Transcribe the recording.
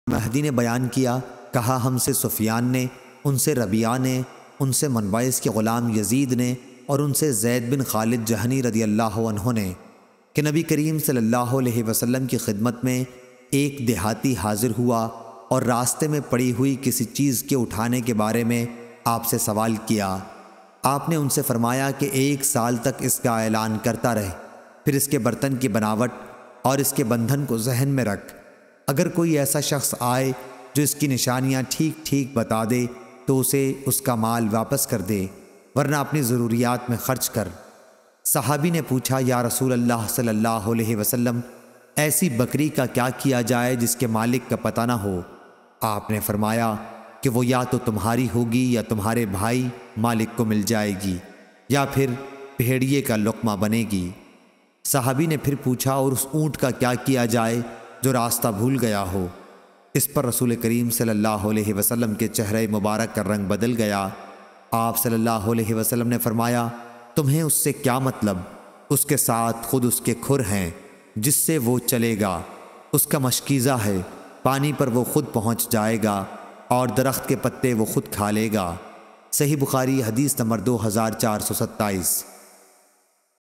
مہدی نے بیان کیا، کہا ہم سے سفیان نے، ان سے ربیعہ نے، ان سے منبعث کے غلام یزید نے، اور ان سے زید بن خالد جہنی رضی اللہ عنہ نے کہ نبی کریم صلی اللہ علیہ وسلم کی خدمت میں ایک دیہاتی حاضر ہوا اور راستے میں پڑی ہوئی کسی چیز کے اٹھانے کے بارے میں آپ سے سوال کیا۔ آپ نے ان سے فرمایا کہ 1 سال تک اس کا اعلان کرتا رہے، پھر اس کے برتن کی بناوٹ اور اس کے بندھن کو ذہن میں رکھ۔ اگر کوئی ایسا شخص آئے جو اس کی نشانیاں ٹھیک ٹھیک بتا دے تو اسے اس کا مال واپس کر دے، ورنہ اپنی ضروریات میں خرچ کر۔ صحابی نے پوچھا، یا رسول اللہ صلی اللہ علیہ وسلم، ایسی بکری کا کیا کیا جائے جس کے مالک کا پتہ نہ ہو؟ آپ نے فرمایا کہ وہ یا تو تمہاری ہوگی یا تمہارے بھائی مالک کو مل جائے گی، یا پھر بھیڑیے کا لقمہ بنے گی۔ صحابی نے پھر پوچھا، اور اس اونٹ کا کیا کیا جائے جو راستہ بھول گیا ہو؟ اس پر رسول کریم صلی اللہ علیہ وسلم کے چہرے مبارک کا رنگ بدل گیا۔ آپ صلی اللہ علیہ وسلم نے فرمایا، تمہیں اس سے کیا مطلب؟ اس کے ساتھ خود اس کے کھر ہیں جس سے وہ چلے گا، اس کا مشکیزہ ہے، پانی پر وہ خود پہنچ جائے گا اور درخت کے پتے وہ خود کھا لے گا۔ صحیح بخاری حدیث نمبر 2427۔